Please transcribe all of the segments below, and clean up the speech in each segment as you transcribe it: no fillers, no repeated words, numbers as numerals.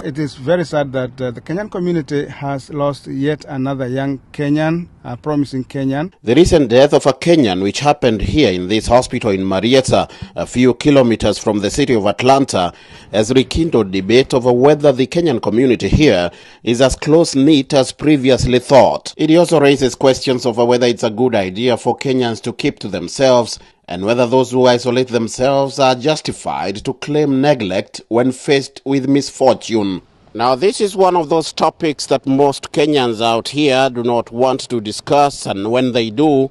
It is very sad that the Kenyan community has lost yet another young Kenyan, a promising Kenyan. The recent death of a Kenyan, which happened here in this hospital in Marietta, a few kilometers from the city of Atlanta, has rekindled debate over whether the Kenyan community here is as close-knit as previously thought. It also raises questions over whether it's a good idea for Kenyans to keep to themselves and whether those who isolate themselves are justified to claim neglect when faced with misfortune. Now, this is one of those topics that most Kenyans out here do not want to discuss, and when they do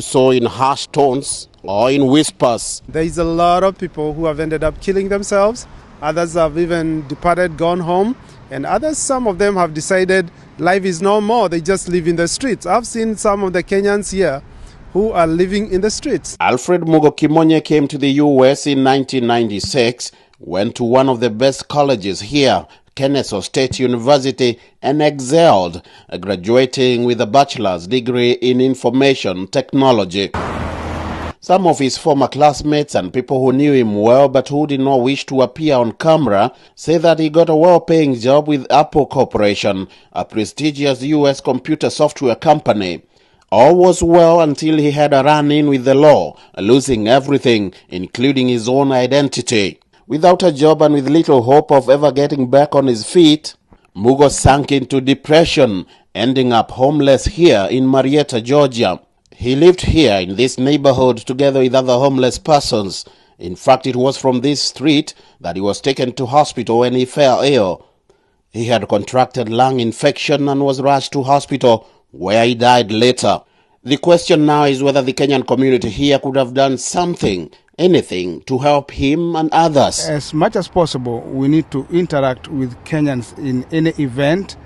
so in harsh tones or in whispers. There is a lot of people who have ended up killing themselves. Others have even departed, gone home, and others, some of them have decided life is no more. They just live in the streets. I've seen some of the Kenyans here who are living in the streets. Alfred Mugo Kimonye came to the U.S. in 1996, went to one of the best colleges here, Kennesaw State University, and excelled, graduating with a bachelor's degree in information technology. Some of his former classmates and people who knew him well but who did not wish to appear on camera say that he got a well-paying job with Apple Corporation, a prestigious U.S. computer software company. All was well until he had a run-in with the law, losing everything, including his own identity. Without a job and with little hope of ever getting back on his feet, Mugo sank into depression, ending up homeless here in Marietta, Georgia. He lived here in this neighborhood together with other homeless persons. In fact, it was from this street that he was taken to hospital when he fell ill. He had contracted lung infection and was rushed to hospital, where he died later. The question now is whether the Kenyan community here could have done something, anything, to help him and others. As much as possible, we need to interact with Kenyans in any event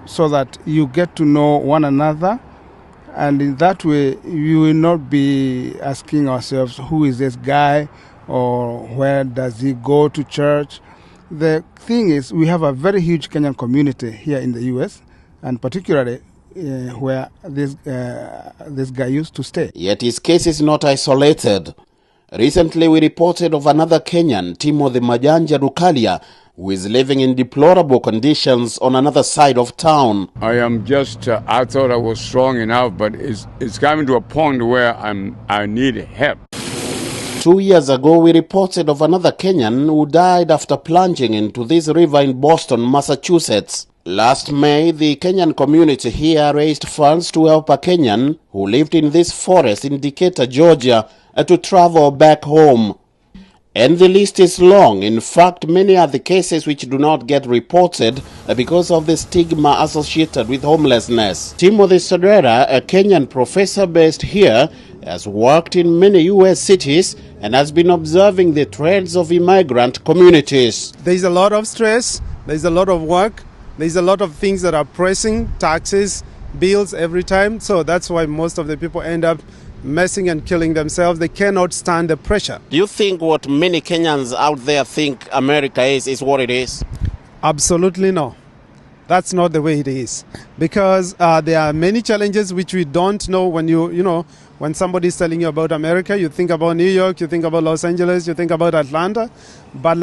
so that you get to know one another. And in that way, you will not be asking ourselves, who is this guy or where does he go to church? The thing is, we have a very huge Kenyan community here in the U.S., and particularly where this guy used to stay. Yet his case is not isolated. Recently, we reported of another Kenyan, Timothy Majanja Rukalia, who is living in deplorable conditions on another side of town. I am just, I thought I was strong enough, but it's coming to a point where I need help. 2 years ago, we reported of another Kenyan who died after plunging into this river in Boston, Massachusetts. Last May, the Kenyan community here raised funds to help a Kenyan who lived in this forest in Decatur, Georgia, to travel back home. And the list is long. In fact, many are the cases which do not get reported because of the stigma associated with homelessness. Timothy Sodera, a Kenyan professor based here, has worked in many U.S. cities and has been observing the trends of immigrant communities. There's a lot of stress, there's a lot of work, there's a lot of things that are pressing, taxes, bills every time. So that's why most of the people end up messing and killing themselves. They cannot stand the pressure. Do you think what many Kenyans out there think America is what it is? Absolutely no. That's not the way it is. Because there are many challenges which we don't know. When when somebody is telling you about America, you think about New York, you think about Los Angeles, you think about Atlanta. But